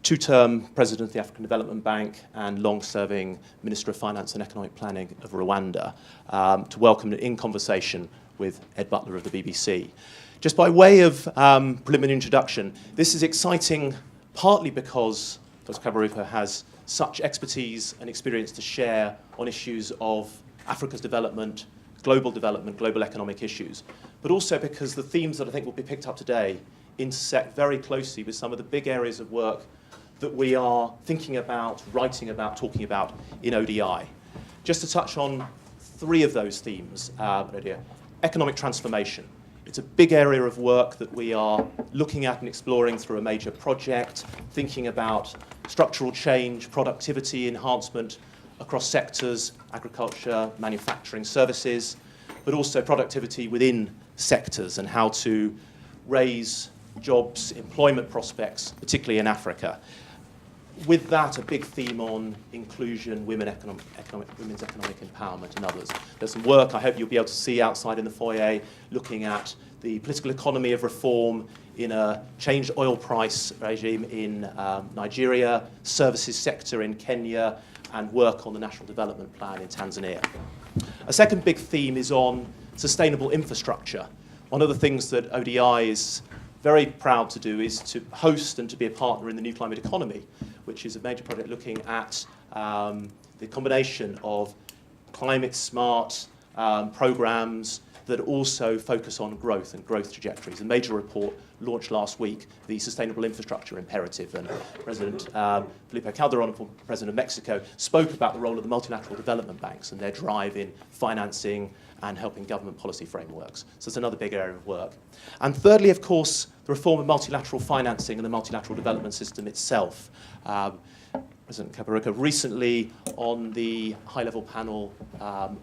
two-term president of the African Development Bank and long-serving Minister of Finance and Economic Planning of Rwanda, to welcome in conversation with Ed Butler of the BBC. Just by way of preliminary introduction, this is exciting partly because Dr. Kaberuka has such expertise and experience to share on issues of Africa's development, global economic issues, but also because the themes that I think will be picked up today intersect very closely with some of the big areas of work that we are thinking about, writing about, talking about in ODI. Just to touch on three of those themes, economic transformation. It's a big area of work that we are looking at and exploring through a major project, thinking about structural change, productivity enhancement across sectors, agriculture, manufacturing, services, but also productivity within sectors and how to raise jobs, employment prospects, particularly in Africa. With that, a big theme on inclusion, women's economic empowerment and others. There's some work I hope you'll be able to see outside in the foyer looking at the political economy of reform in a changed oil price regime in Nigeria, services sector in Kenya, and work on the National Development Plan in Tanzania. A second big theme is on sustainable infrastructure. One of the things that ODI is very proud to do is to host and to be a partner in the New Climate Economy, which is a major project looking at the combination of climate-smart programs that also focus on growth and growth trajectories. A major report launched last week, the Sustainable Infrastructure Imperative, and President Felipe Calderon, President of Mexico, spoke about the role of the multilateral development banks and their drive in financing and helping government policy frameworks. So it's another big area of work. And thirdly, of course, the reform of multilateral financing and the multilateral development system itself. President Kaberuka recently on the high-level panel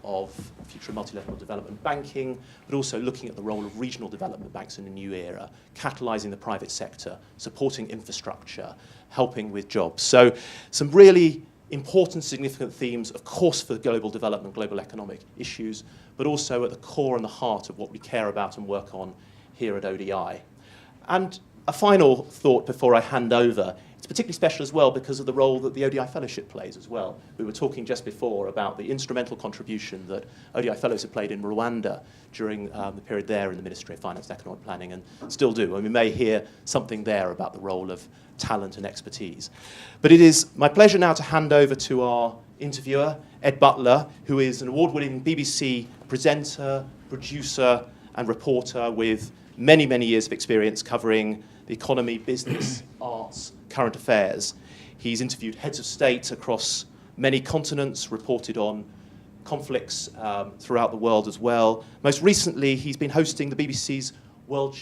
of future multilateral development banking, but also looking at the role of regional development banks in a new era, catalysing the private sector, supporting infrastructure, helping with jobs. So some really important, significant themes, of course, for global development, global economic issues, but also at the core and the heart of what we care about and work on here at ODI. And a final thought before I hand over. It's particularly special as well because of the role that the ODI Fellowship plays as well. We were talking just before about the instrumental contribution that ODI Fellows have played in Rwanda during the period there in the Ministry of Finance and Economic Planning, and still do. And we may hear something there about the role of talent and expertise. But it is my pleasure now to hand over to our interviewer, Ed Butler, who is an award-winning BBC presenter, producer, and reporter with many, many years of experience covering the economy, business, arts, current affairs. He's interviewed heads of state across many continents, reported on conflicts throughout the world as well. Most recently, he's been hosting the BBC's World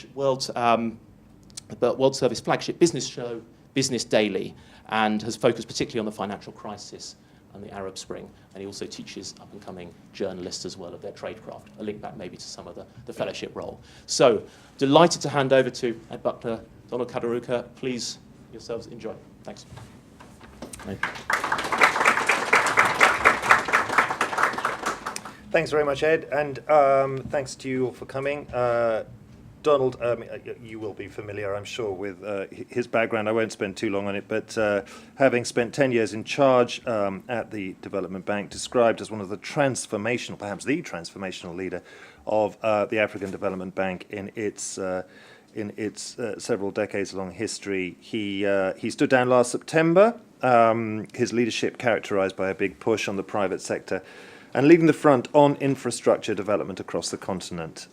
Service flagship business show, Business Daily, and has focused particularly on the financial crisis and the Arab Spring. And he also teaches up-and-coming journalists as well of their tradecraft, a link back maybe to some of the fellowship role. So, delighted to hand over to Ed Butler, Donald Kaberuka. Please, yourselves, enjoy. Thanks. Thanks very much, Ed, and thanks to you all for coming. Donald, you will be familiar, I'm sure, with his background. I won't spend too long on it, but having spent 10 years in charge at the Development Bank, described as one of the transformational, perhaps the transformational leader of the African Development Bank in its several decades-long history. He stood down last September, his leadership characterized by a big push on the private sector and leading the front on infrastructure development across the continent,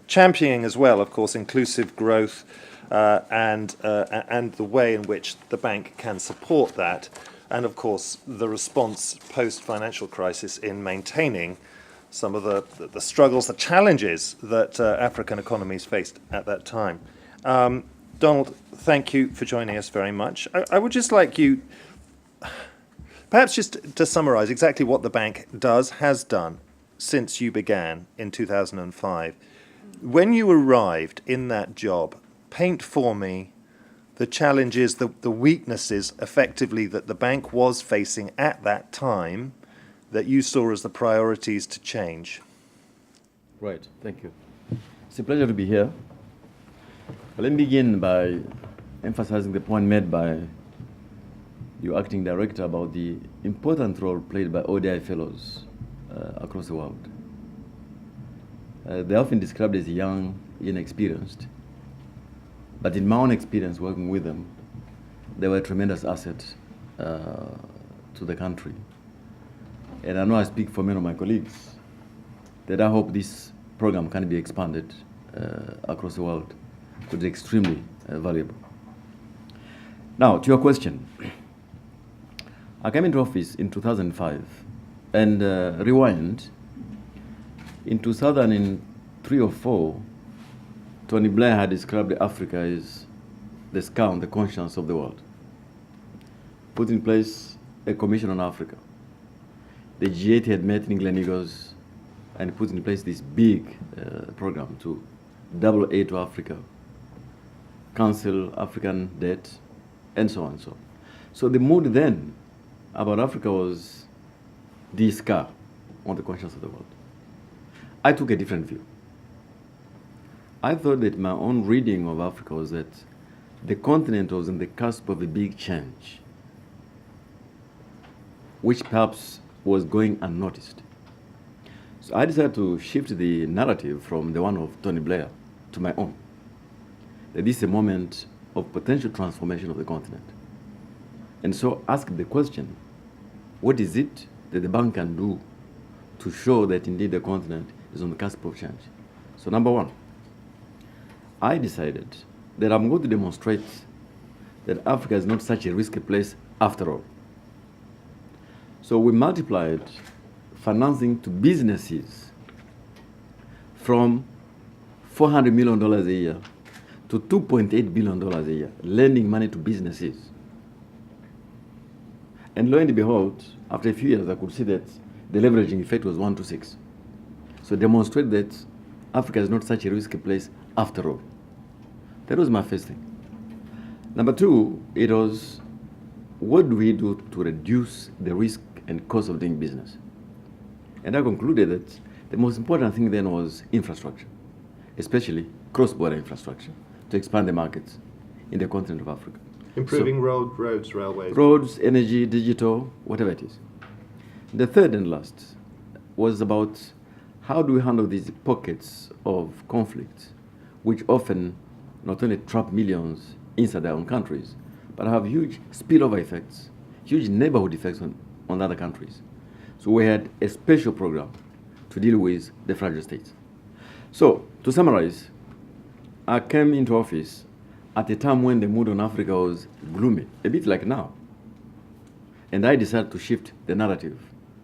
championing as well, of course, inclusive growth and the way in which the bank can support that, and of course the response post-financial crisis in maintaining some of the struggles, the challenges that African economies faced at that time. Donald, thank you for joining us very much. I would just like you, perhaps just to summarize exactly what the bank has done since you began in 2005. When you arrived in that job, paint for me the challenges, the weaknesses, effectively, that the bank was facing at that time that you saw as the priorities to change. Right, thank you. It's a pleasure to be here. But let me begin by emphasizing the point made by your acting director, about the important role played by ODI fellows across the world. They're often described as young, inexperienced, but in my own experience working with them, they were a tremendous asset to the country. And I know I speak for many of my colleagues that I hope this program can be expanded across the world, because it's extremely valuable. Now, to your question. I came into office in 2005, and rewind, in 2003 or 4, Tony Blair had described Africa as the skull and the conscience of the world. Put in place a commission on Africa. The G8 had met in Gleneagles and put in place this big program to double aid to Africa, cancel African debt, and so on and so on. So the mood then about Africa was the scar on the conscience of the world. I took a different view. I thought that my own reading of Africa was that the continent was on the cusp of a big change, which perhaps was going unnoticed. So I decided to shift the narrative from the one of Tony Blair to my own. That this is a moment of potential transformation of the continent. And so ask the question, what is it that the bank can do to show that indeed the continent is on the cusp of change? So number one, I decided that I'm going to demonstrate that Africa is not such a risky place after all. So we multiplied financing to businesses from $400 million a year to $2.8 billion a year, lending money to businesses. And lo and behold, after a few years, I could see that the leveraging effect was 1 to 6. So demonstrate that Africa is not such a risky place after all. That was my first thing. Number two, it was, what do we do to reduce the risk and cost of doing business? And I concluded that the most important thing then was infrastructure, especially cross-border infrastructure, to expand the markets in the continent of Africa. Improving roads, railways. Roads, energy, digital, whatever it is. The third and last was about how do we handle these pockets of conflict, which often not only trap millions inside their own countries, but have huge spillover effects, huge neighborhood effects on other countries. So we had a special program to deal with the fragile states. So, to summarize, I came into office at a time when the mood on Africa was gloomy, a bit like now. And I decided to shift the narrative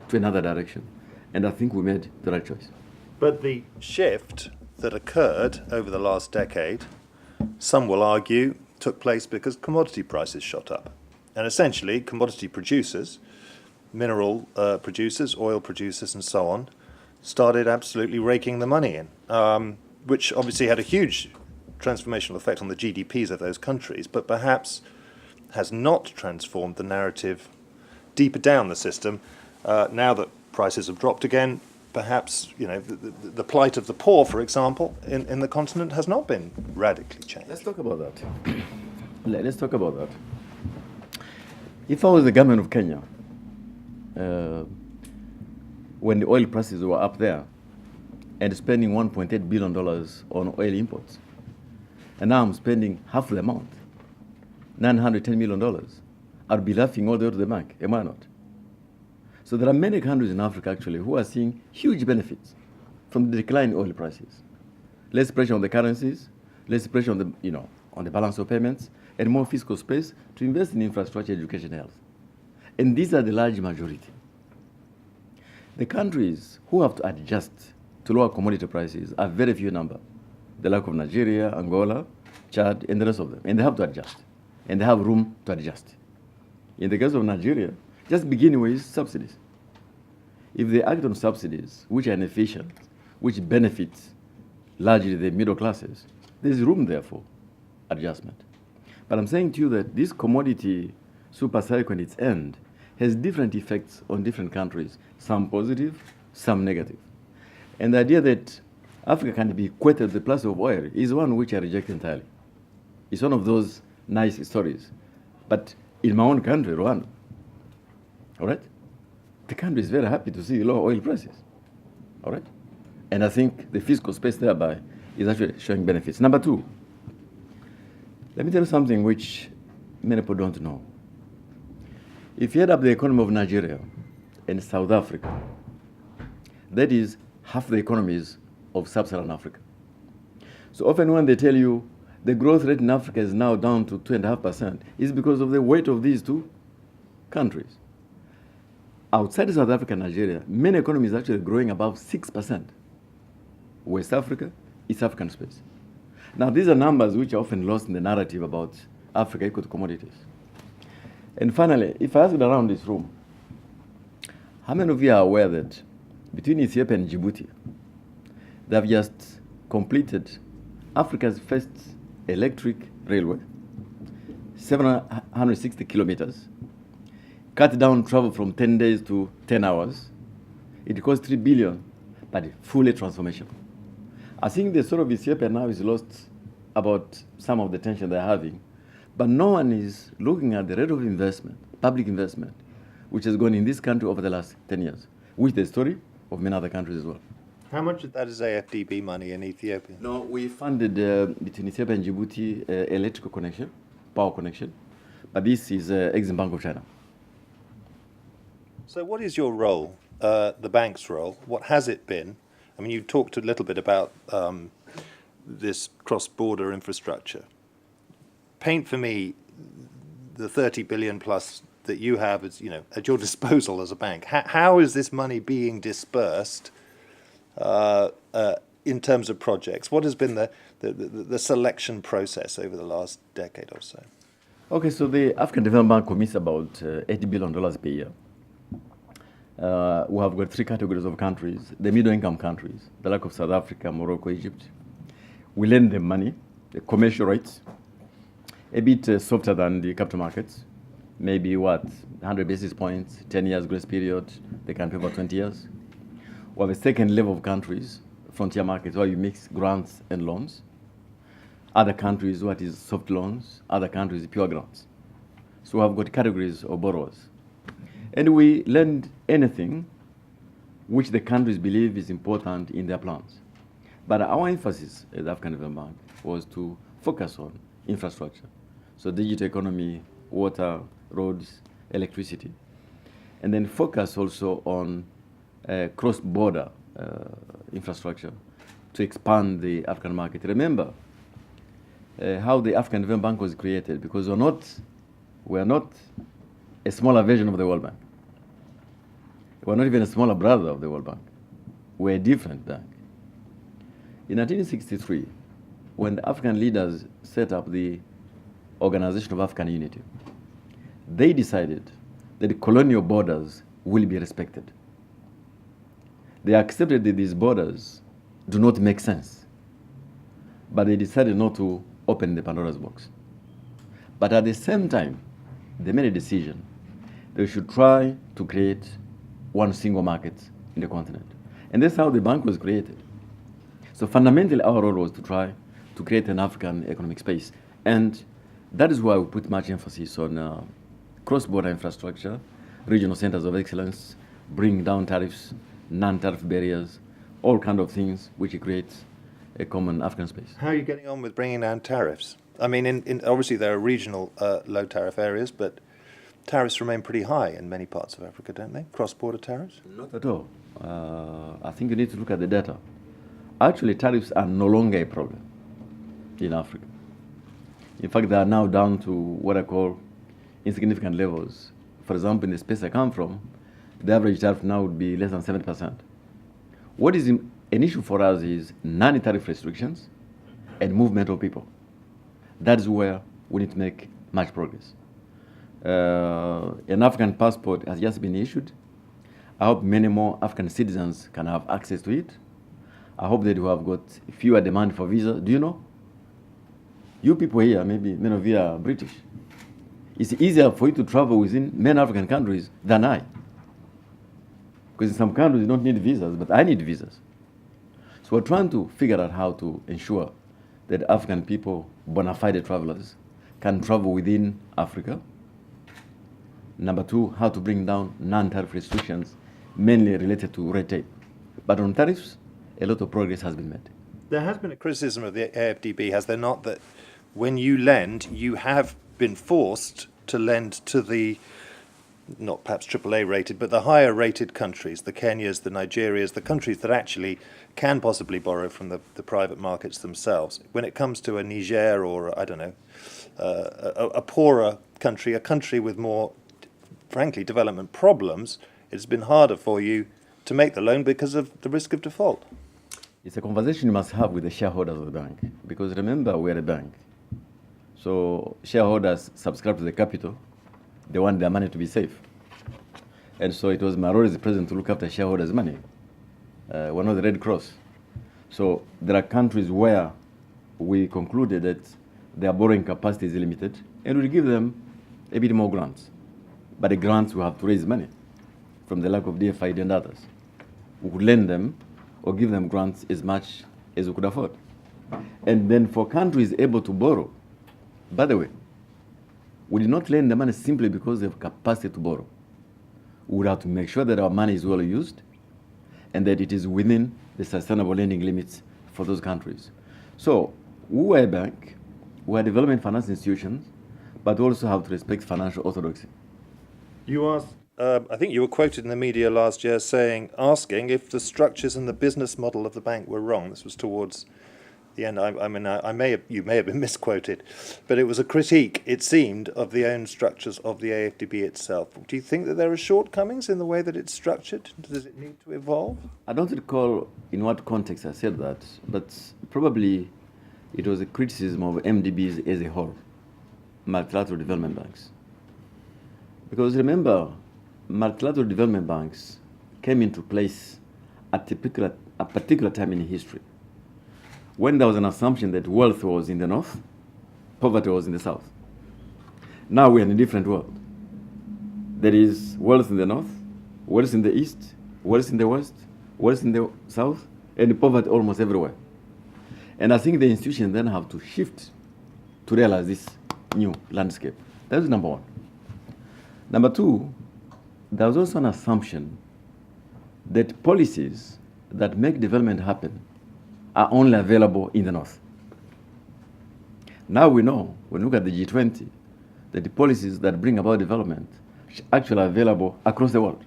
to another direction. And I think we made the right choice. But the shift that occurred over the last decade, some will argue, took place because commodity prices shot up. And essentially, commodity producers, mineral producers, oil producers, and so on, started absolutely raking the money in, which obviously had a huge transformational effect on the GDPs of those countries, but perhaps has not transformed the narrative deeper down the system. Now that prices have dropped again, perhaps the plight of the poor, for example, in the continent has not been radically changed. Let's talk about that. Let's talk about that. If I was the government of Kenya, when the oil prices were up there and spending $1.8 billion on oil imports, and now I'm spending half the amount, $910 million, I'd be laughing all the way to the bank, am I not? So there are many countries in Africa actually who are seeing huge benefits from the decline in oil prices. Less pressure on the currencies, less pressure on the, on the balance of payments, and more fiscal space to invest in infrastructure, education, health. And these are the large majority. The countries who have to adjust to lower commodity prices are very few in number. The like of Nigeria, Angola, Chad, and the rest of them. And they have to adjust. And they have room to adjust. In the case of Nigeria, just begin with subsidies. If they act on subsidies, which are inefficient, which benefit largely the middle classes, there's room there for adjustment. But I'm saying to you that this commodity super cycle at its end has different effects on different countries, some positive, some negative. And the idea that Africa can be equated to the price of oil is one which I reject entirely. It's one of those nice stories. But in my own country, Rwanda. All right? The country is very happy to see low oil prices. All right? And I think the fiscal space thereby is actually showing benefits. Number two, let me tell you something which many people don't know. If you add up the economy of Nigeria and South Africa, that is half the economies of sub-Saharan Africa. So often when they tell you the growth rate in Africa is now down to 2.5%, it's because of the weight of these two countries. Outside South Africa and Nigeria, many economies are actually growing above 6%. West Africa, East African space. Now, these are numbers which are often lost in the narrative about Africa equal to commodities. And finally, if I ask around this room, how many of you are aware that between Ethiopia and Djibouti, they have just completed Africa's first electric railway, 760 kilometers, cut down travel from 10 days to 10 hours. It cost 3 billion, but fully transformation. I think the sort of Ethiopia now is lost about some of the tension they're having, but no one is looking at the rate of investment, public investment, which has gone in this country over the last 10 years, which is the story of many other countries as well. How much of that is AFDB money in Ethiopia? No, we funded between Ethiopia and Djibouti electrical connection, power connection, but this is Exim Bank of China. So what is your role, the bank's role? What has it been? I mean, you talked a little bit about this cross-border infrastructure. Paint for me the 30 billion plus that you have as, at your disposal as a bank. How is this money being dispersed in terms of projects? What has been the selection process over the last decade or so? Okay, so the African Development Bank commits about $80 billion per year. We have got three categories of countries: the middle-income countries, the like of South Africa, Morocco, Egypt. We lend them money, the commercial rates, a bit softer than the capital markets, maybe 100 basis points, 10 years grace period, they can pay for 20 years. We have a second level of countries, frontier markets, where you mix grants and loans. Other countries, what is soft loans, other countries, pure grants. So we have got categories of borrowers. And we lend anything which the countries believe is important in their plans. But our emphasis at the African Development Bank was to focus on infrastructure. So digital economy, water, roads, electricity. And then focus also on cross-border infrastructure to expand the African market. Remember how the African Development Bank was created, because we're not a smaller version of the World Bank. We're not even a smaller brother of the World Bank. We're a different bank. In 1963, when the African leaders set up the Organization of African Unity, they decided that the colonial borders will be respected. They accepted that these borders do not make sense, but they decided not to open the Pandora's box. But at the same time, they made a decision they should try to create one single market in the continent. And that's how the bank was created. So fundamentally, our role was to try to create an African economic space. And that is why we put much emphasis on cross-border infrastructure, regional centers of excellence, bring down tariffs, non-tariff barriers, all kinds of things which create a common African space. How are you getting on with bringing down tariffs? I mean, obviously there are regional low-tariff areas, but tariffs remain pretty high in many parts of Africa, don't they? Cross-border tariffs? Not at all. I think you need to look at the data. Actually, tariffs are no longer a problem in Africa. In fact, they are now down to what I call insignificant levels. For example, in the space I come from, the average tariff now would be less than 7%. What is an issue for us is non-tariff restrictions and movement of people. That is where we need to make much progress. An African passport has just been issued. I hope many more African citizens can have access to it. I hope that we have got fewer demand for visas. Do you know? You people here, maybe many of you are British. It's easier for you to travel within many African countries than I. Because in some countries you don't need visas, but I need visas. So we're trying to figure out how to ensure that African people, bona fide travelers, can travel within Africa Number two, how to bring down non-tariff restrictions, mainly related to red tape. But on tariffs, a lot of progress has been made. There has been a criticism of the AFDB, has there not, that when you lend, you have been forced to lend to the, not perhaps AAA rated, but the higher rated countries, the Kenyas, the Nigerias, the countries that actually can possibly borrow from the private markets themselves. When it comes to a Niger or, I don't know, a poorer country, a country with more, frankly, development problems, it's been harder for you to make the loan because of the risk of default. It's a conversation you must have with the shareholders of the bank, because remember, we're a bank. So shareholders subscribe to the capital. They want their money to be safe. And so it was my role as the president to look after shareholders' money. We're not the Red Cross. So there are countries where we concluded that their borrowing capacity is limited, and we give them a bit more grants. But the grants will have to raise money from the lack of DFID and others. We could lend them or give them grants as much as we could afford. And then for countries able to borrow, by the way, we did not lend the money simply because they have capacity to borrow. We would have to make sure that our money is well used and that it is within the sustainable lending limits for those countries. So we were a bank, we are development finance institutions, but we also have to respect financial orthodoxy. You asked, I think you were quoted in the media last year asking if the structures and the business model of the bank were wrong. This was towards the end. You may have been misquoted, but it was a critique, it seemed, of the own structures of the AFDB itself. Do you think that there are shortcomings in the way that it's structured? Does it need to evolve? I don't recall in what context I said that, but probably it was a criticism of MDBs as a whole, multilateral development banks. Because remember, multilateral development banks came into place at a particular time in history, when there was an assumption that wealth was in the north, poverty was in the south. Now we're in a different world. There is wealth in the north, wealth in the east, wealth in the west, wealth in the south, and poverty almost everywhere. And I think the institutions then have to shift to realize this new landscape. That's number one. Number two, there's also an assumption that policies that make development happen are only available in the north. Now we know, when we look at the G20, that the policies that bring about development are actually available across the world.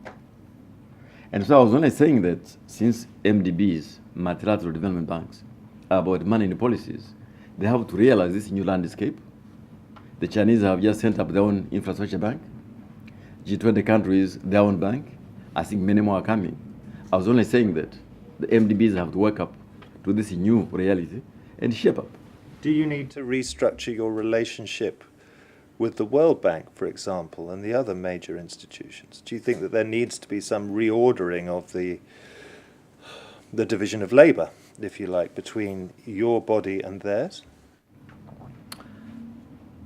And so I was only saying that since MDBs, multilateral development banks, are about money in policies, they have to realize this new landscape. The Chinese have just set up their own infrastructure bank. G20 countries, their own bank. I think many more are coming. I was only saying that the MDBs have to wake up to this new reality and shape up. Do you need to restructure your relationship with the World Bank, for example, and the other major institutions? Do you think that there needs to be some reordering of the division of labour, if you like, between your body and theirs?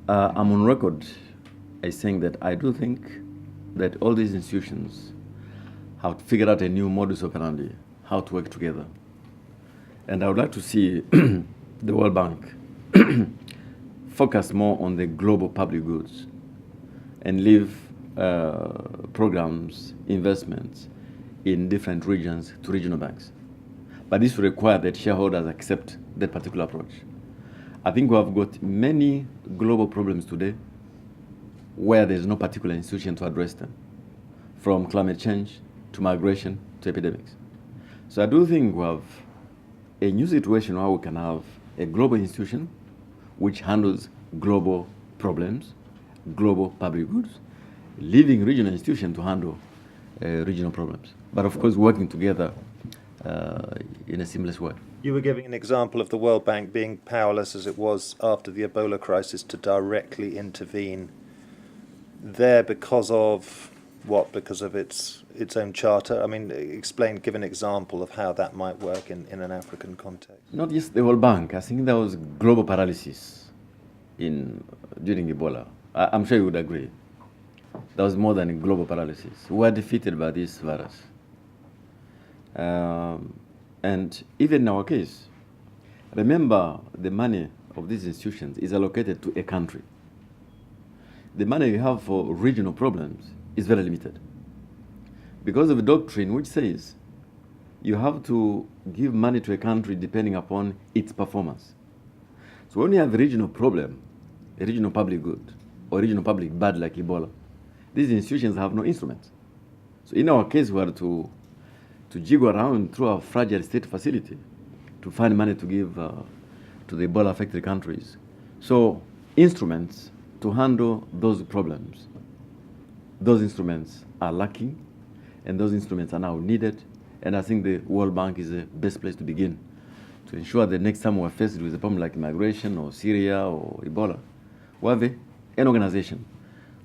I'm on record as saying that I do think that all these institutions have figured out a new modus operandi, how to work together. And I would like to see the World Bank focus more on the global public goods and leave programs, investments in different regions to regional banks. But this will require that shareholders accept that particular approach. I think we have got many global problems today where there's no particular institution to address them, from climate change to migration to epidemics. So I do think we have a new situation where we can have a global institution which handles global problems, global public goods, leaving regional institutions to handle regional problems. But of course, working together in a seamless way. You were giving an example of the World Bank being powerless as it was after the Ebola crisis to directly intervene there because of what? Because of its own charter? I mean, give an example of how that might work in an African context. Not just the World Bank. I think there was global paralysis during Ebola. I'm sure you would agree. There was more than a global paralysis. We were defeated by this virus. And even in our case, remember the money of these institutions is allocated to a country. The money you have for regional problems is very limited because of a doctrine which says you have to give money to a country depending upon its performance. So when you have a regional problem, a regional public good, or regional public bad like Ebola, these institutions have no instruments. So in our case, we are to jiggle around through our fragile state facility to find money to give to the Ebola-affected countries. So instruments to handle those problems, those instruments are lacking, and those instruments are now needed. And I think the World Bank is the best place to begin to ensure that next time we're faced with a problem like migration or Syria or Ebola, we have an organization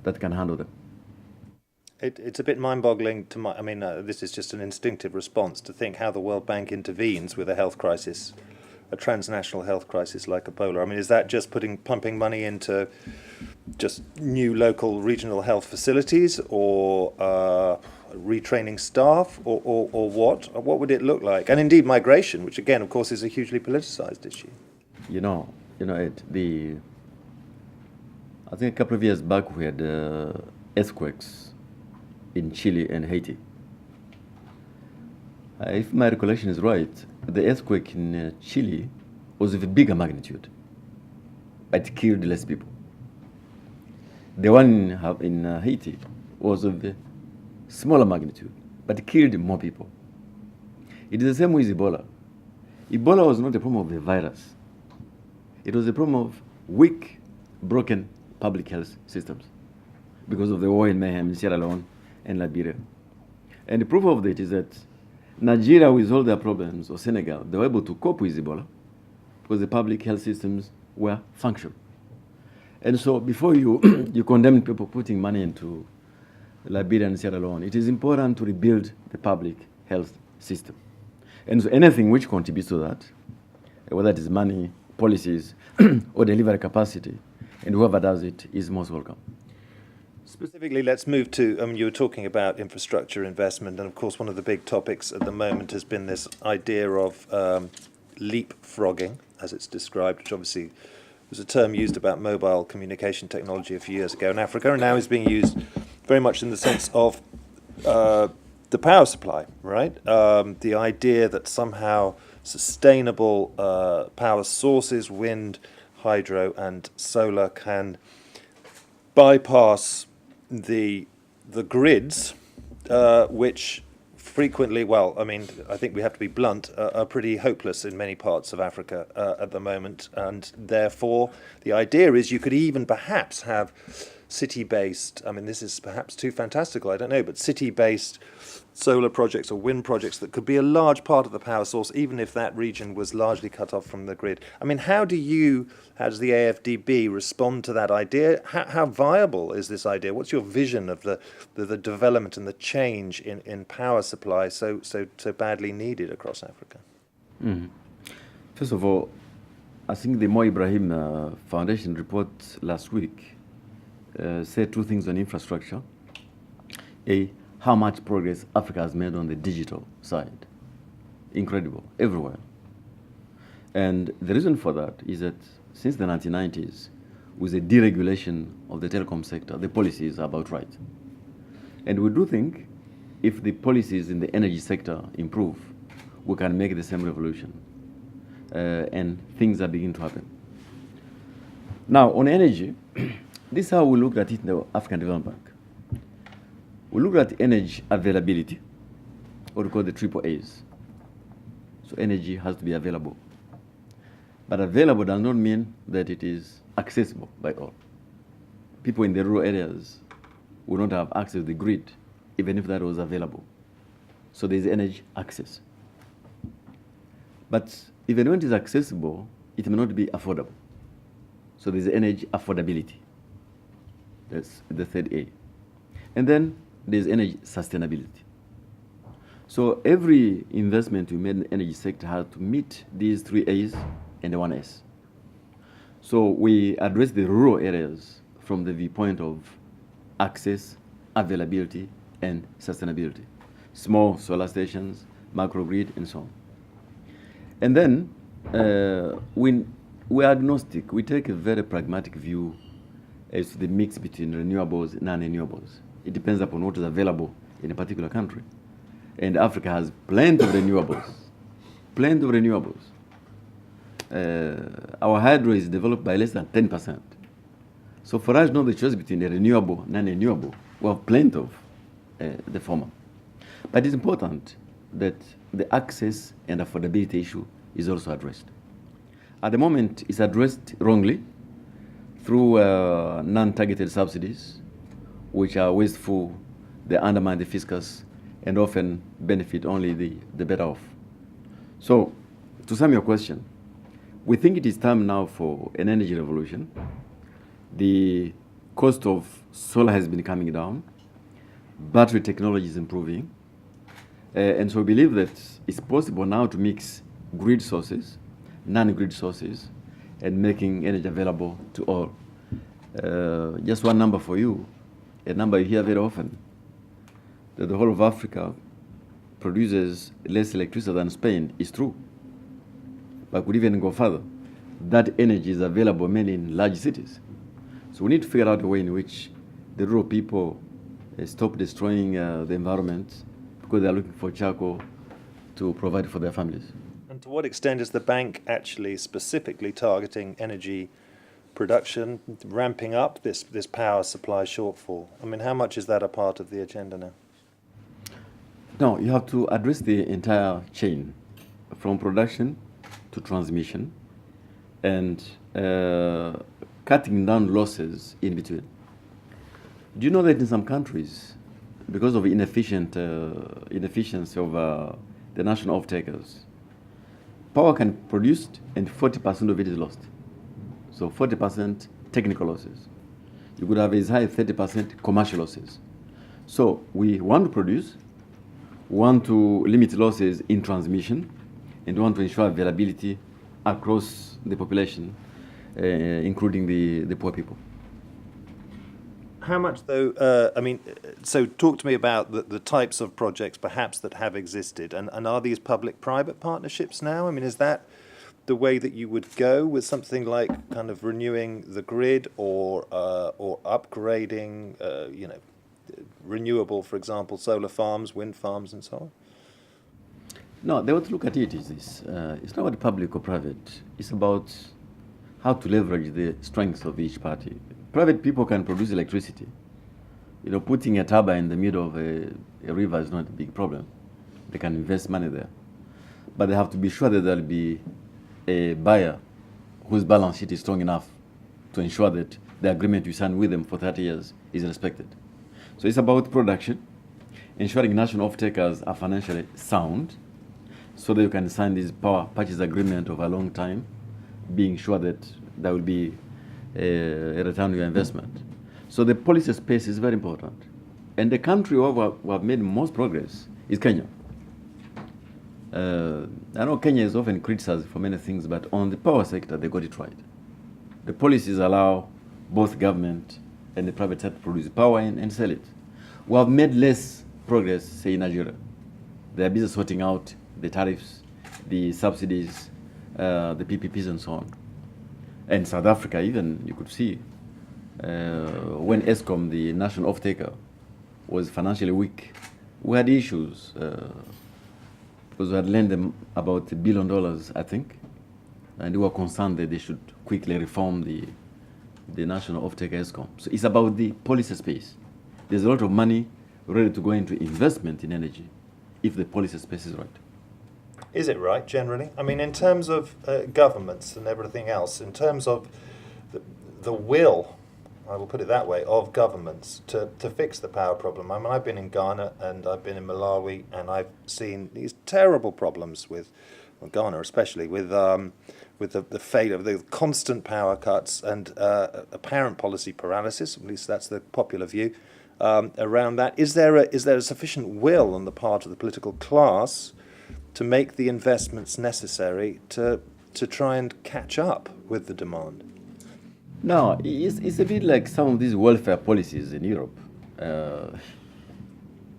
that can handle them. It's a bit mind-boggling to my. I mean, this is just an instinctive response to think how the World Bank intervenes with a health crisis, a transnational health crisis like Ebola. I mean, is that just pumping money into just new local regional health facilities, or retraining staff, or what? What would it look like? And indeed, migration, which again, of course, is a hugely politicized issue. You know, Ed, I think a couple of years back we had earthquakes in Chile and Haiti. If my recollection is right, the earthquake in Chile was of a bigger magnitude, but it killed less people. The one in Haiti was of a smaller magnitude, but it killed more people. It is the same with Ebola. Ebola was not a problem of the virus. It was a problem of weak, broken public health systems because of the war and mayhem in Sierra Leone and Liberia. And the proof of that is that Nigeria, with all their problems, or Senegal, they were able to cope with Ebola because the public health systems were functional. And so before you condemn people putting money into Liberia and Sierra Leone, it is important to rebuild the public health system. And so anything which contributes to that, whether it is money, policies, or delivery capacity, and whoever does it is most welcome. Specifically, let's move to, you were talking about infrastructure investment, and of course one of the big topics at the moment has been this idea of leapfrogging, as it's described, which obviously was a term used about mobile communication technology a few years ago in Africa, and now is being used very much in the sense of the power supply, right? The idea that somehow sustainable power sources, wind, hydro and solar, can bypass the grids, which frequently, well, I mean, I think we have to be blunt, are pretty hopeless in many parts of Africa at the moment. And therefore, the idea is you could even perhaps have city-based, I mean, this is perhaps too fantastical, I don't know, but city-based solar projects or wind projects that could be a large part of the power source, even if that region was largely cut off from the grid. I mean, how does the AFDB respond to that idea? How viable is this idea? What's your vision of the development and the change in power supply so badly needed across Africa? Mm. First of all, I think the Mo Ibrahim Foundation report last week said two things on infrastructure. How much progress Africa has made on the digital side. Incredible, everywhere. And the reason for that is that since the 1990s, with the deregulation of the telecom sector, the policies are about right. And we do think if the policies in the energy sector improve, we can make the same revolution. And things are beginning to happen. Now, on energy, this is how we looked at it in the African Development Bank. We look at energy availability, what we call the triple A's. So energy has to be available. But available does not mean that it is accessible by all. People in the rural areas will not have access to the grid, even if that was available. So there's energy access. But even when it is accessible, it may not be affordable. So there's energy affordability. That's the third A. And then there's energy sustainability. So every investment we made in the energy sector has to meet these three A's and the one S. So we address the rural areas from the viewpoint of access, availability, and sustainability. Small solar stations, microgrid, and so on. And then we're agnostic. We take a very pragmatic view as to the mix between renewables and non-renewables. It depends upon what is available in a particular country. And Africa has plenty of renewables. Plenty of renewables. Our hydro is developed by less than 10%. So for us, not the choice between a renewable and non-renewable. We have plenty of the former. But it's important that the access and affordability issue is also addressed. At the moment, it's addressed wrongly through non-targeted subsidies, which are wasteful, they undermine the fiscus, and often benefit only the better off. So, to sum your question, we think it is time now for an energy revolution. The cost of solar has been coming down. Battery technology is improving. And so we believe that it's possible now to mix grid sources, non-grid sources, and making energy available to all. Just one number for you, a number you hear very often, that the whole of Africa produces less electricity than Spain is true. But could even go further. That energy is available mainly in large cities. So we need to figure out a way in which the rural people stop destroying the environment because they are looking for charcoal to provide for their families. And to what extent is the bank actually specifically targeting energy production, ramping up this power supply shortfall? I mean, how much is that a part of the agenda now? No, you have to address the entire chain, from production to transmission, and cutting down losses in between. Do you know that in some countries, because of inefficiency of the national off-takers, power can be produced and 40% of it is lost. So 40% technical losses. You could have as high as 30% commercial losses. So we want to produce, want to limit losses in transmission, and want to ensure availability across the population, including the poor people. How much, though, so talk to me about the types of projects perhaps that have existed, and are these public-private partnerships now? I mean, is that the way that you would go with something like kind of renewing the grid or upgrading, renewable, for example, solar farms, wind farms, and so on? No, the way to look at it is this. It's not about public or private. It's about how to leverage the strengths of each party. Private people can produce electricity. Putting a turbine in the middle of a river is not a big problem. They can invest money there. But they have to be sure that there'll be a buyer whose balance sheet is strong enough to ensure that the agreement you signed with them for 30 years is respected. So it's about production, ensuring national off-takers are financially sound, so that you can sign this power purchase agreement over a long time, being sure that there will be a return on your investment. So the policy space is very important. And the country where we have made most progress is Kenya. I know Kenya is often criticized for many things, but on the power sector, they got it right. The policies allow both government and the private sector to produce power and sell it. We have made less progress, say, in Nigeria. They are busy sorting out the tariffs, the subsidies, the PPPs, and so on. And South Africa, even, you could see, when ESCOM, the national off-taker, was financially weak, we had issues, because we had lent them about $1 billion, I think, and they were concerned that they should quickly reform the national off-taker ESCOM. So it's about the policy space. There's a lot of money ready to go into investment in energy if the policy space is right. Is it right, generally? I mean, in terms of governments and everything else, in terms of the will, I will put it that way, of governments to fix the power problem. I mean, I've been in Ghana and I've been in Malawi, and I've seen these terrible problems with Ghana especially, with the failure, the constant power cuts and apparent policy paralysis, at least that's the popular view, around that. Is there a sufficient will on the part of the political class to make the investments necessary to try and catch up with the demand? No, it's a bit like some of these welfare policies in Europe.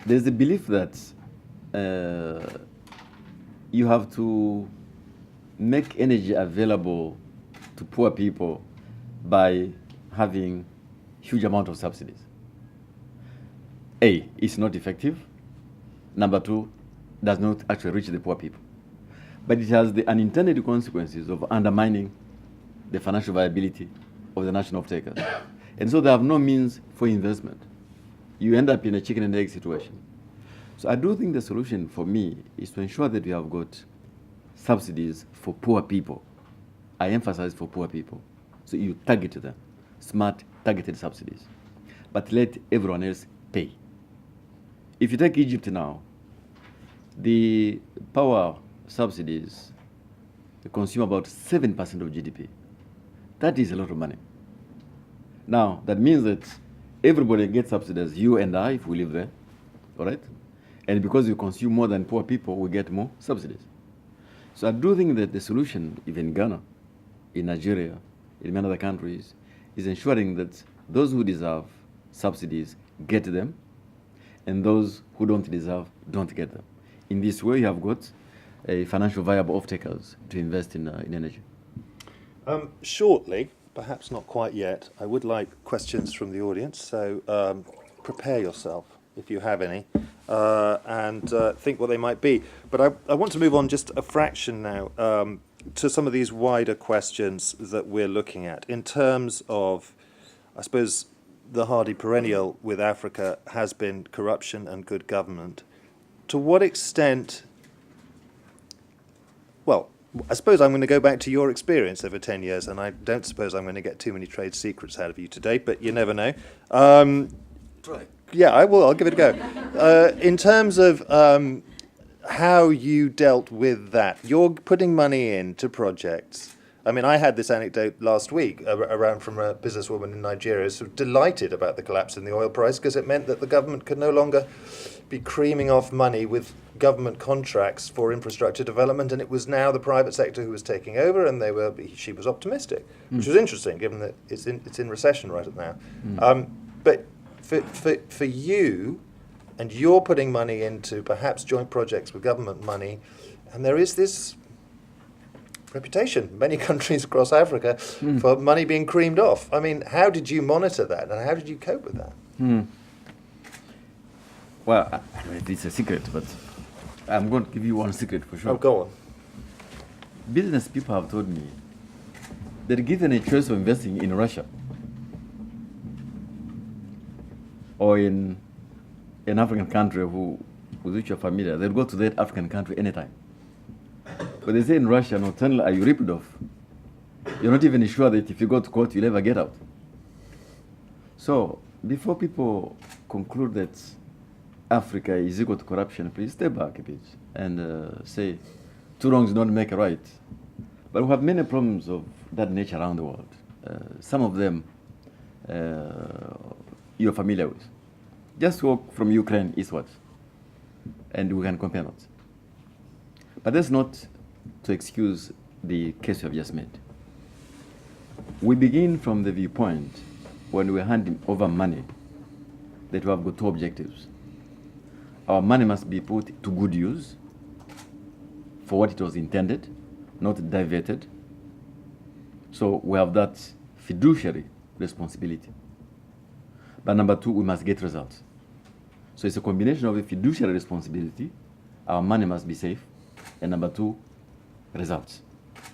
There's the belief that you have to make energy available to poor people by having huge amount of subsidies. A, it's not effective. Number two, does not actually reach the poor people. But it has the unintended consequences of undermining the financial viability of the national off-takers. And so they have no means for investment. You end up in a chicken and egg situation. So I do think the solution for me is to ensure that we have got subsidies for poor people. I emphasize for poor people. So you target them, smart targeted subsidies. But let everyone else pay. If you take Egypt now, the power subsidies consume about 7% of GDP. That is a lot of money. Now, that means that everybody gets subsidies, you and I, if we live there, all right? And because we consume more than poor people, we get more subsidies. So I do think that the solution, even in Ghana, in Nigeria, in many other countries, is ensuring that those who deserve subsidies get them, and those who don't deserve don't get them. In this way, you have got a financial viable off-takers to invest in energy. Shortly, perhaps not quite yet, I would like questions from the audience, so prepare yourself if you have any, and think what they might be. But I want to move on just a fraction now to some of these wider questions that we're looking at. In terms of, I suppose, the hardy perennial with Africa has been corruption and good government. To what extent, well, I suppose I'm going to go back to your experience over 10 years, and I don't suppose I'm going to get too many trade secrets out of you today, but you never know. Try. Yeah, I will. I'll give it a go. In terms of how you dealt with that, you're putting money into projects. I mean, I had this anecdote last week around from a businesswoman in Nigeria, sort of delighted about the collapse in the oil price because it meant that the government could no longer be creaming off money with government contracts for infrastructure development, and it was now the private sector who was taking over, and she was optimistic, which was interesting given that it's in recession right now. But for you, and you're putting money into perhaps joint projects with government money, and there is this reputation, many countries across Africa, for money being creamed off. I mean, how did you monitor that, and how did you cope with that? Well, it's a secret, but I'm going to give you one secret for sure. Oh, go on. Business people have told me that given a choice of investing in Russia or in an African country with which you're familiar, they'll go to that African country anytime. But they say in Russia, not only are you ripped off, you're not even sure that if you go to court, you'll ever get out. So before people conclude that Africa is equal to corruption, please step back a bit and say, two wrongs don't make a right. But we have many problems of that nature around the world. Some of them you're familiar with. Just walk from Ukraine eastward, and we can compare notes. But that's not to excuse the case you have just made. We begin from the viewpoint when we're handing over money that we have got two objectives. Our money must be put to good use for what it was intended, not diverted. So we have that fiduciary responsibility. But number two, we must get results. So it's a combination of a fiduciary responsibility, our money must be safe, and number two, results.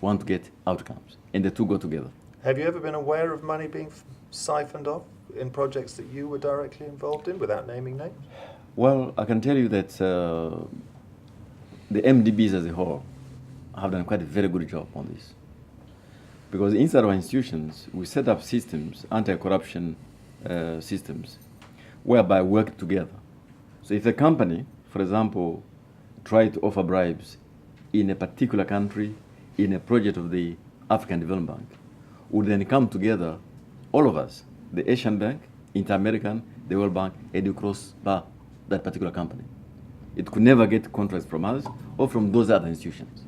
We want to get outcomes, and the two go together. Have you ever been aware of money being siphoned off in projects that you were directly involved in, without naming names? Well, I can tell you that the MDBs as a whole have done quite a very good job on this. Because inside our institutions, we set up systems, anti-corruption systems, whereby we work together. So if a company, for example, try to offer bribes in a particular country, in a project of the African Development Bank, would then come together, all of us, the Asian Bank, Inter-American, the World Bank, and you cross-bar that particular company. It could never get contracts from us or from those other institutions.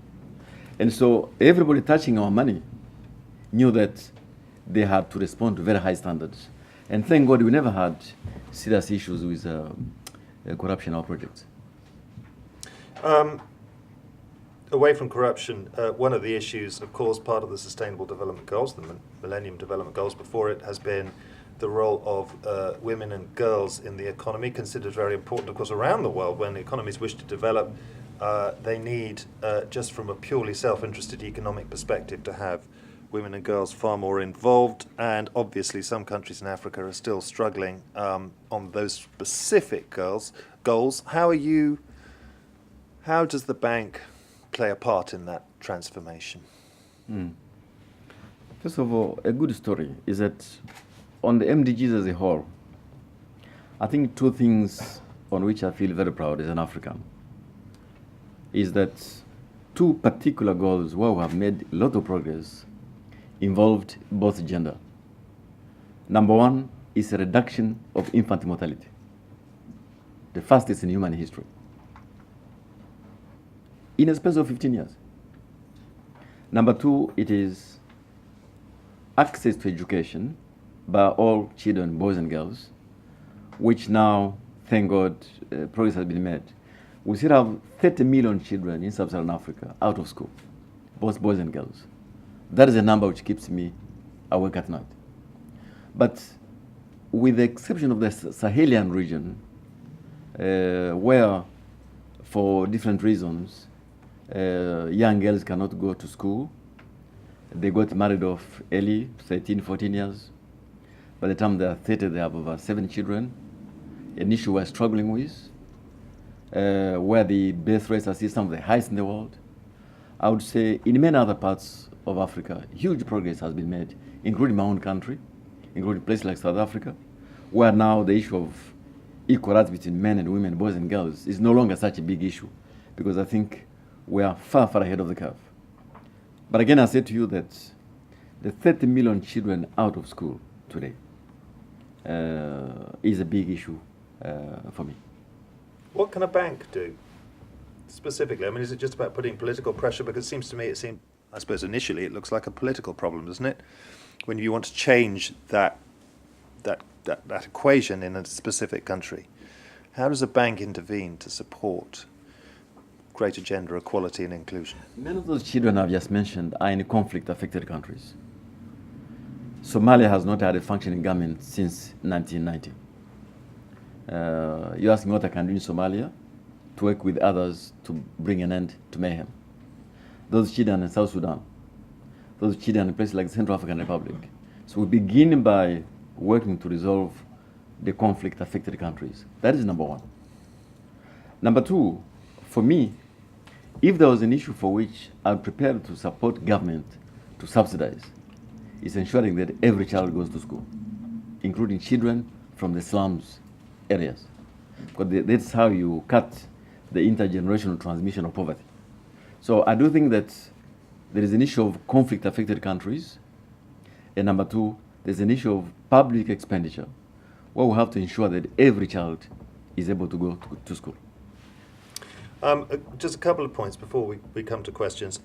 And so everybody touching our money knew that they had to respond to very high standards. And thank God we never had serious issues with corruption in our projects. Away from corruption, one of the issues, of course, part of the Sustainable Development Goals, the Millennium Development Goals before it, has been the role of women and girls in the economy, considered very important, of course, around the world. When economies wish to develop, they need, just from a purely self-interested economic perspective, to have women and girls far more involved. And obviously some countries in Africa are still struggling on those specific goals. How does the bank play a part in that transformation? First of all, a good story is that on the MDGs as a whole, I think two things on which I feel very proud as an African is that two particular goals where we have made a lot of progress involved both gender. Number one is a reduction of infant mortality, the fastest in human history, in a space of 15 years. Number two, it is access to education by all children, boys and girls, which now, thank God, progress has been made. We still have 30 million children in sub-Saharan Africa out of school, both boys and girls. That is a number which keeps me awake at night. But with the exception of the Sahelian region, where for different reasons, young girls cannot go to school, they got married off early, 13, 14 years. By the time they are 30, they have over 7 children. An issue we're struggling with, where the birth rates are still some of the highest in the world. I would say in many other parts of Africa, huge progress has been made, including my own country, including places like South Africa, where now the issue of equal rights between men and women, boys and girls, is no longer such a big issue, because I think we are far, far ahead of the curve. But again, I say to you that the 30 million children out of school today is a big issue for me. What can a bank do specifically? I mean, is it just about putting political pressure? Because it seems to me, I suppose initially it looks like a political problem, doesn't it? When you want to change that equation in a specific country. How does a bank intervene to support greater gender equality and inclusion? Many of those children I've just mentioned are in conflict-affected countries. Somalia has not had a functioning government since 1990. You ask me what I can do in Somalia to work with others to bring an end to mayhem. Those children in South Sudan, those children in places like the Central African Republic. So we begin by working to resolve the conflict-affected countries. That is number one. Number two, for me, if there was an issue for which I'm prepared to support government to subsidize, is ensuring that every child goes to school, including children from the slums areas. Because that's how you cut the intergenerational transmission of poverty. So I do think that there is an issue of conflict-affected countries, and number two, there's an issue of public expenditure, where we have to ensure that every child is able to go to school. Just a couple of points before we come to questions.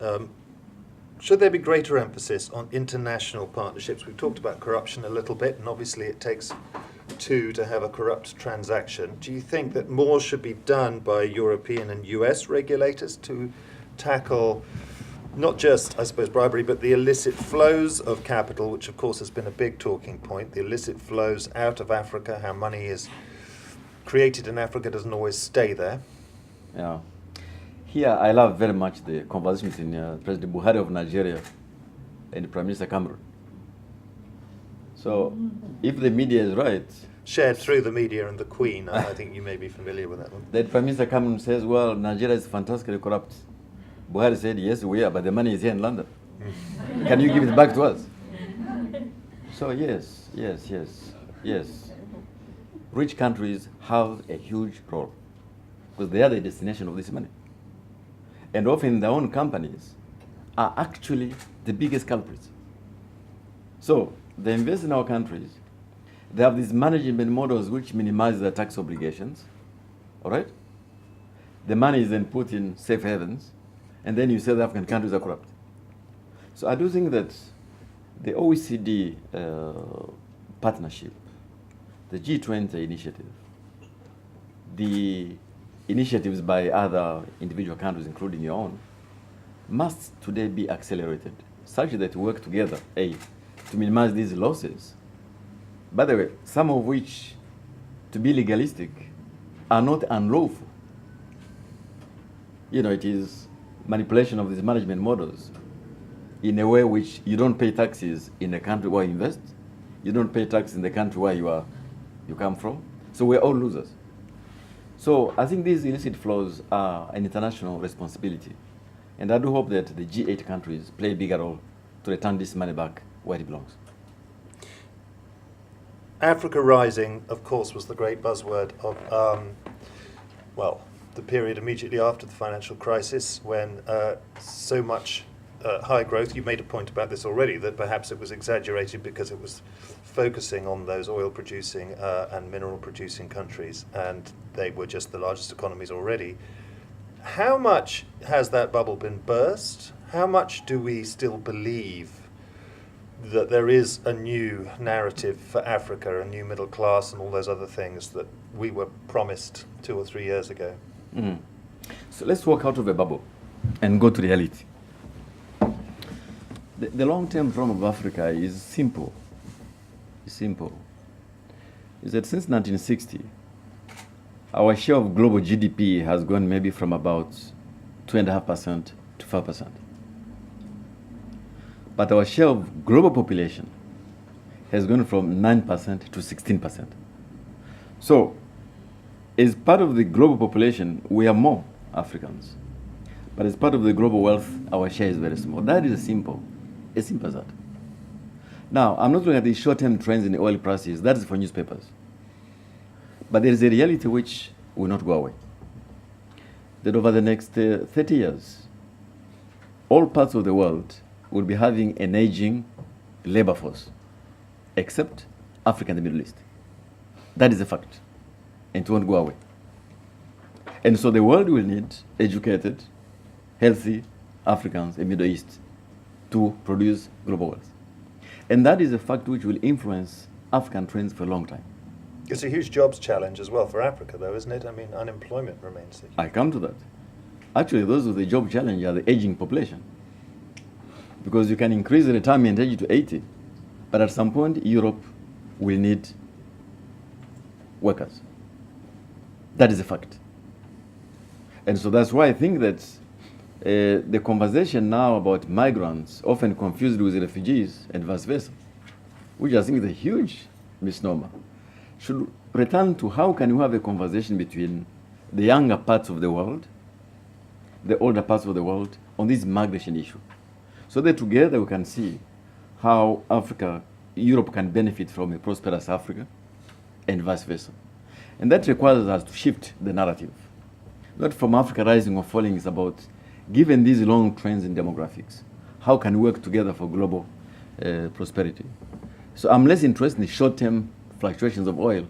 Should there be greater emphasis on international partnerships? We've talked about corruption a little bit, and obviously it takes two to have a corrupt transaction. Do you think that more should be done by European and US regulators to tackle not just, I suppose, bribery, but the illicit flows of capital, which of course has been a big talking point, the illicit flows out of Africa, how money is created in Africa doesn't always stay there? Yeah. Here, I love very much the conversation between President Buhari of Nigeria and Prime Minister Cameron. So, if the media is right... Shared through the media and the Queen, I think you may be familiar with that one. That Prime Minister Cameron says, well, Nigeria is fantastically corrupt. Buhari said, yes, we are, but the money is here in London. Can you give it back to us? So, yes. Rich countries have a huge role, because they are the destination of this money. And often their own companies are actually the biggest culprits. So they invest in our countries. They have these management models which minimize their tax obligations. All right? The money is then put in safe havens, and then you say the African countries are corrupt. So I do think that the OECD partnership, the G20 initiative, the initiatives by other individual countries, including your own, must today be accelerated, such that we work together, A, to minimize these losses, by the way, some of which, to be legalistic, are not unlawful. You know, it is manipulation of these management models in a way which you don't pay taxes in the country where you invest, you don't pay tax in the country where you come from. So we're all losers. So I think these illicit flows are an international responsibility. And I do hope that the G8 countries play a bigger role to return this money back where it belongs. Africa Rising, of course, was the great buzzword of, well, the period immediately after the financial crisis when so much high growth, you made a point about this already, that perhaps it was exaggerated because it was focusing on those oil-producing and mineral-producing countries, and they were just the largest economies already. How much has that bubble been burst? How much do we still believe that there is a new narrative for Africa, a new middle class and all those other things that we were promised 2 or 3 years ago? Mm. So let's walk out of the bubble and go to reality. The long-term problem of Africa is simple. It's simple. Is that since 1960, our share of global GDP has gone maybe from about 2.5% to 5%. But our share of global population has gone from 9% to 16%. So, as part of the global population, we are more Africans. But as part of the global wealth, our share is very small. That is simple. As simple as that. Now, I'm not looking at the short-term trends in the oil prices. That is for newspapers. But there is a reality which will not go away. That over the next 30 years, all parts of the world will be having an aging labor force, except Africa and the Middle East. That is a fact, and it won't go away. And so the world will need educated, healthy Africans and Middle East to produce global wealth. And that is a fact which will influence African trends for a long time. It's a huge jobs challenge as well for Africa, though, isn't it? I mean, unemployment remains. I come to that. Actually, those with the job challenge are the aging population. Because you can increase the retirement age to 80, but at some point, Europe will need workers. That is a fact. And so that's why I think that the conversation now about migrants, often confused with refugees and vice versa, which I think is a huge misnomer, should return to how can we have a conversation between the younger parts of the world, the older parts of the world, on this migration issue. So that together we can see how Europe can benefit from a prosperous Africa and vice versa. And that requires us to shift the narrative. Not from Africa rising or falling, it's about, given these long trends in demographics, how can we work together for global prosperity? So I'm less interested in the short-term fluctuations of oil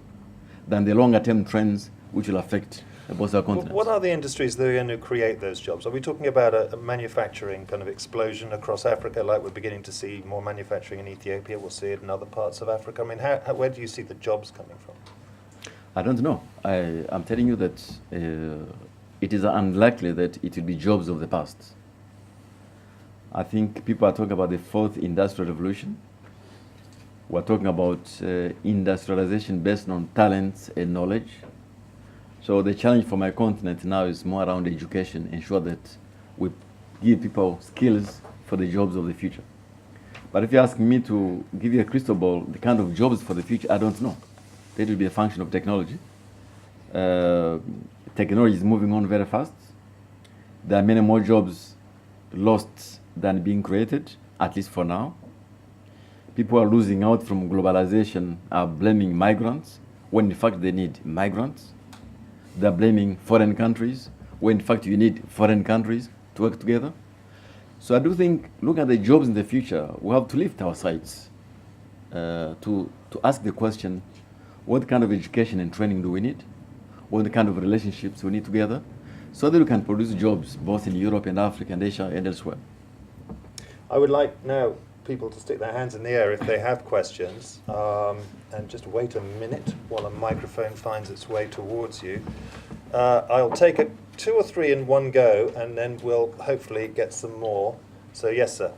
than the longer-term trends which will affect both our continents. What are the industries that are going to create those jobs? Are we talking about a manufacturing kind of explosion across Africa, like we're beginning to see more manufacturing in Ethiopia? We'll see it in other parts of Africa. I mean, where do you see the jobs coming from? I don't know. I'm telling you that it is unlikely that it will be jobs of the past. I think people are talking about the fourth industrial revolution. We're talking about industrialization based on talents and knowledge. So the challenge for my continent now is more around education, ensure that we give people skills for the jobs of the future. But if you ask me to give you a crystal ball, the kind of jobs for the future, I don't know. That will be a function of technology. Technology is moving on very fast. There are many more jobs lost than being created, at least for now. People are losing out from globalization, are blaming migrants, when in fact they need migrants. They're blaming foreign countries, when in fact you need foreign countries to work together. So I do think, look at the jobs in the future, we have to lift our sights to ask the question, what kind of education and training do we need? What kind of relationships we need together? So that we can produce jobs both in Europe and Africa and Asia and elsewhere. I would like now people to stick their hands in the air if they have questions, and just wait a minute while a microphone finds its way towards you. I'll take 2 or 3 in one go, and then we'll hopefully get some more. So yes, sir.